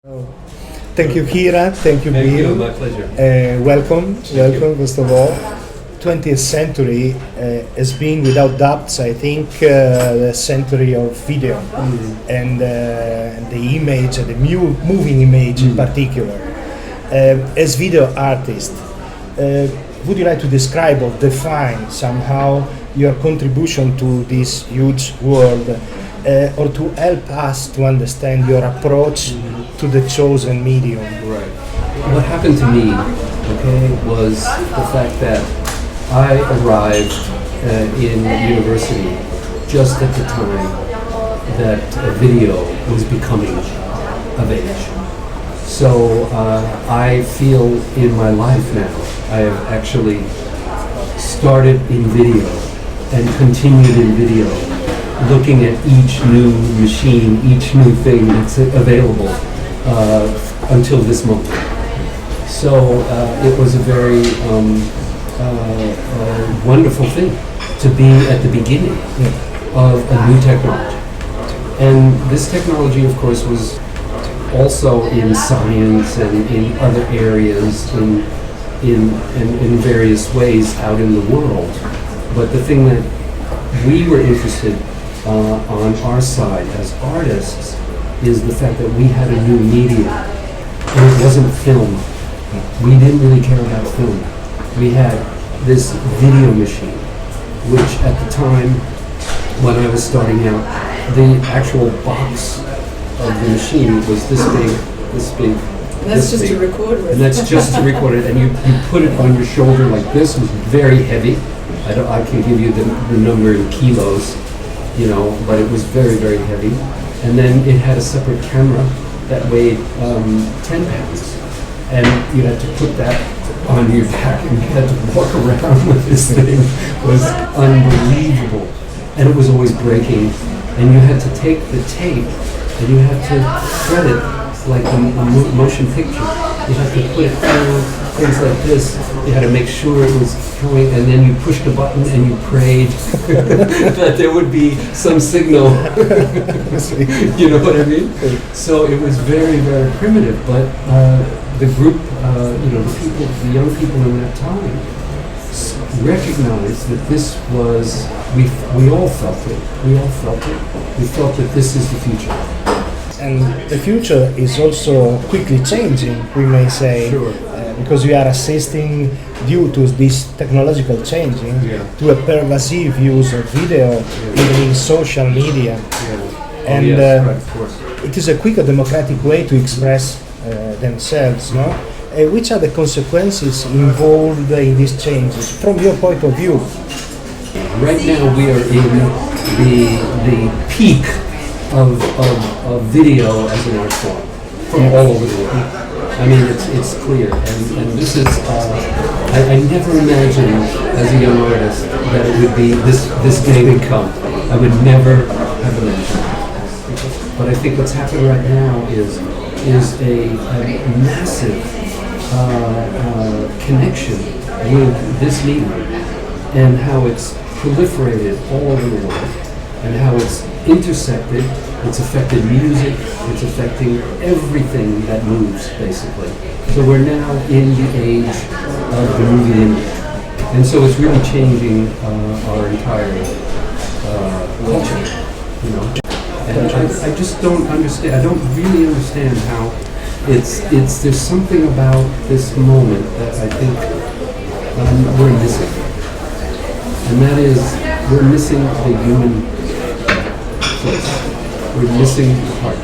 Oh, thank you, Kira. Thank you, Thank Bill. you, my pleasure. Welcome, first of all. 20th century has been, without doubts, I think, the century of video and the image, the moving image in particular. As video artist, would you like to describe or define somehow your contribution to this huge world, or to help us to understand your approach to the chosen medium? Right. What happened to me, was the fact that I arrived in university just at the time that video was becoming of age. So I feel in my life now, I have actually started in video and continued in video, looking at each new machine, each new thing that's available until this moment. So it was a very wonderful thing to be at the beginning of a new technology. And this technology, of course, was also in science and in other areas, in various ways out in the world. But the thing that we were interested on our side as artists is the fact that we had a new medium, and it wasn't film. We didn't really care about film. We had this video machine, which at the time when I was starting out, the actual box of the machine was this big, And that's just to record with. and that's just to record it, and you put it on your shoulder like this. It was very heavy. I can give you the number in kilos, but it was very, very heavy. And then it had a separate camera that weighed 10 pounds. And you had to put that on your back, and you had to walk around with this thing. It was unbelievable. And it was always breaking. And you had to take the tape, and you had to thread it like a motion picture. You had to put it through things like this. You had to make sure it was going, and then you pushed a button and you prayed that there would be some signal. You know what I mean? So it was very, very primitive, but the group, the young people in that time recognized that this was, we all felt it. We all felt it. We felt that this is the future. And the future is also quickly changing, we may say, Sure. Because we are assisting, due to this technological changing, to a pervasive use of video, even in social media. And Yes, right, of course. it is a quicker, democratic way to express themselves, no? Which are the consequences involved in these changes, from your point of view? Right now we are in the peak of video as an art form from all over the world. I mean, it's clear, and this is, I never imagined as a young artist that it would be this day would come. I would never have imagined. But I think what's happening right now is a massive connection with this medium and how it's proliferated all over the world and how it's intersected. It's affected music, it's affecting everything that moves, basically. So we're now in the age of the movie industry. And so it's really changing our entire culture, And I just don't understand, I don't really understand how there's something about this moment that I think we're missing. And that is, we're missing the human place. We're missing the heart.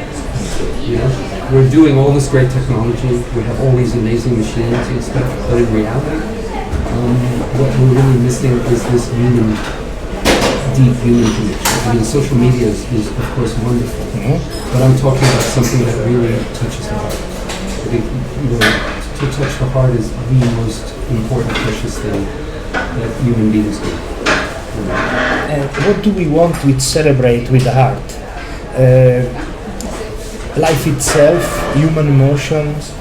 We're doing all this great technology. We have all these amazing machines and stuff, but in reality, what we're really missing is this deep human connection. I mean, social media is of course wonderful, but I'm talking about something that really touches the heart. I think to touch the heart is the most important, precious thing that human beings do. And what do we want to celebrate with the art? Life itself, human emotions,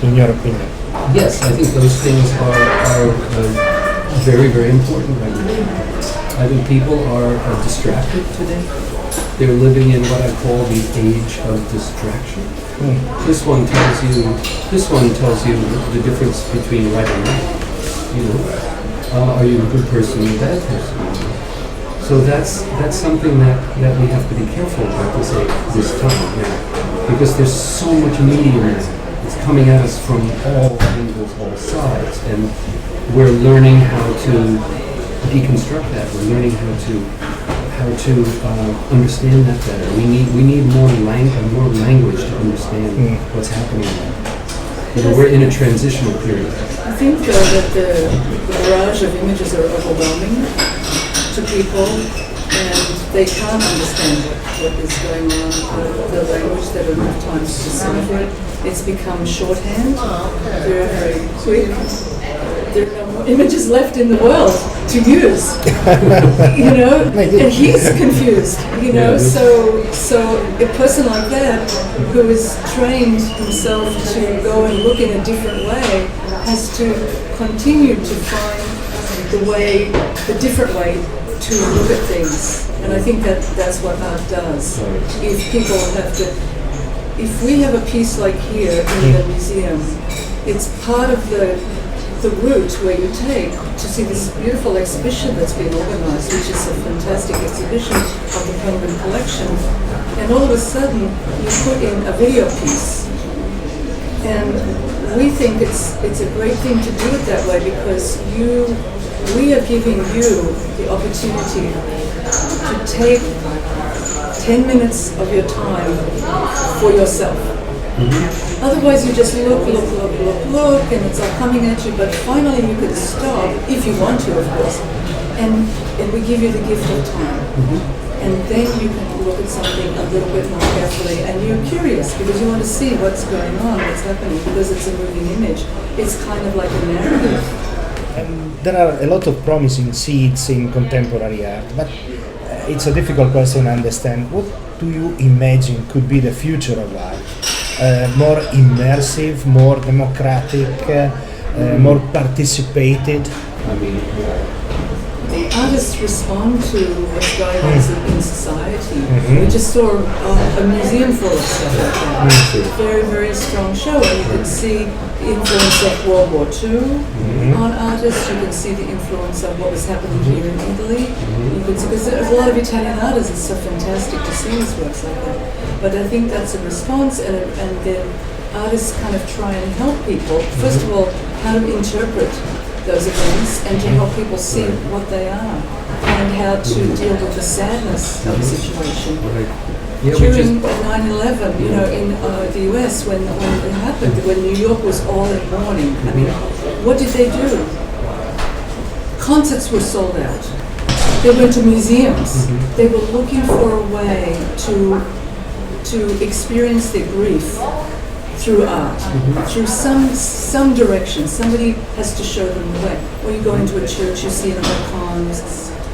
in your opinion? Yes, I think those things are very, very important right now. I think people are distracted today. they're living in what I call the age of distraction. This one tells you the difference between right and wrong. You know, are you a good person or a bad person? So that's something that we have to be careful about this time now, because there's so much media now. It's coming at us from all angles, all sides, and we're learning how to deconstruct that. We're learning how to understand that better. We need more language to understand what's happening there. You know, we're in a transitional period. I think though that the barrage of images are overwhelming to people, and they can't understand what is going on. The language, they don't have time to decipher it. It's become shorthand, very, very quick. There are no more images left in the world to use, you know, and he's confused, you know, so a person like that who is trained himself to go and look in a different way has to continue to find the different way to look at things, and I think that's what art does. If we have a piece like here in the museum, it's part of the route where you take to see this beautiful exhibition that's been organized, which is a fantastic exhibition of the Penguin collection, and all of a sudden you put in a video piece. And we think it's a great thing to do it that way, because we are giving you the opportunity to take 10 minutes of your time for yourself. Otherwise you just look, and it's all coming at you, but finally you can stop, if you want to, of course, and we give you the gift of time. And then you can look at something a little bit more carefully, and you're curious because you want to see what's going on, what's happening, because it's a moving image. It's kind of like a narrative. And there are a lot of promising seeds in contemporary art, but it's a difficult question to understand. What do you imagine could be the future of art? More immersive, more democratic, more participated? I mean, the artists respond to what's going on in society. We just saw a museum full of stuff like that. Very, very strong show, and you can see the influence of World War II on artists. You can see the influence of what was happening here in Italy. You can see, because there's a lot of Italian artists. It's so fantastic to see these works like that. But I think that's a response, and then artists kind of try and help people. First of all, how to interpret those events and to help people see what they are and how to deal with the sadness of the situation. Yeah, during 9/11, you know, in the US, when it happened, when New York was all in mourning, I mean, what did they do? Concerts were sold out. They went to museums. They were looking for a way to experience their grief through art, through some direction. Somebody has to show them the way. Or you go into a church, you see an icon.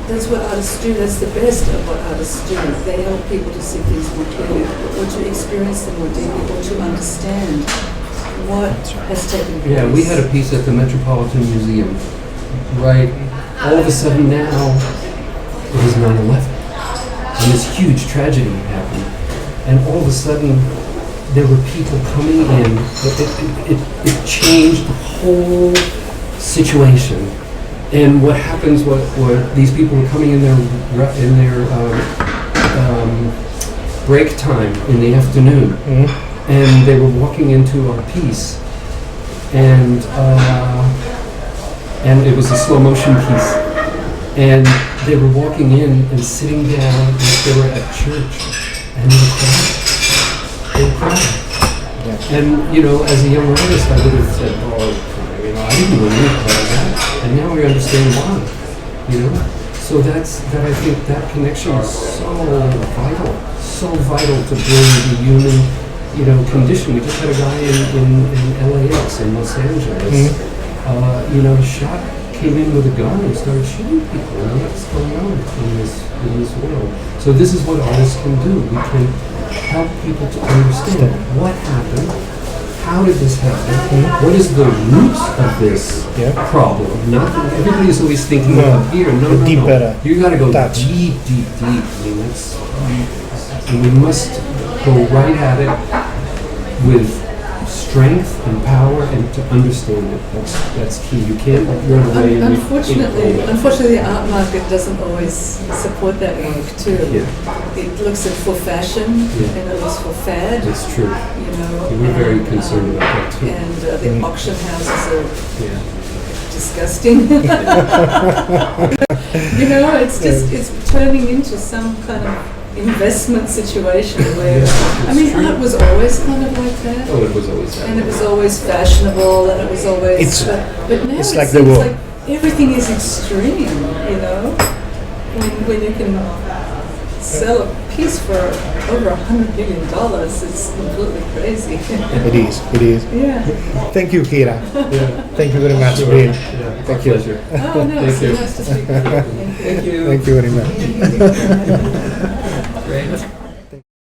That's what artists do. That's the best of what artists do. They help people to see things more clearly, or to experience them more deeply, or to understand what has taken place. Yeah, we had a piece at the Metropolitan Museum, right? All of a sudden now, it was 9/11. And this huge tragedy happened. And all of a sudden, there were people coming in. It changed the whole situation. And what happens? What these people were coming in their break time in the afternoon, and they were walking into our piece, and it was a slow motion piece, and they were walking in and sitting down like they were at church, and they were crying. They were crying. Yeah. And you know, as a young artist, I would have said, "Oh, you know, I didn't really cry that." And now we understand why, you know. So that I think that connection is so vital to bring the human, you know, condition. We just had a guy in LAX in Los Angeles, you know, came in with a gun and started shooting people. And what's going on in this world? So this is what artists can do. We can help people to understand what happened, how did this happen? What is the roots of this problem? Not everybody's always thinking about here. No, no, deeper no. You got to go touch. deep, deep, deep. I mean, and we must go right at it with strength and power and to understand it. That's key. You can't run away. Unfortunately, the art market doesn't always support that work too. Yeah. It looks at for fashion and it looks for fad. That's true. You know, we're very concerned about that too. And the auction houses are disgusting. You know, it's just it's turning into some kind of investment situation where I mean art was always kind of like that. Oh, it was always that. And it was always fashionable and it was always but now it's it like seems like everything is extreme, you know. When you can sell a piece for over $100 million, it's completely crazy. It is. Yeah. Thank you, Kira. Yeah. Thank you very much, Sure. Bill. Yeah, Thank you. pleasure. Oh no, it's so nice to speak to you. Thank you. Thank you very much. Great.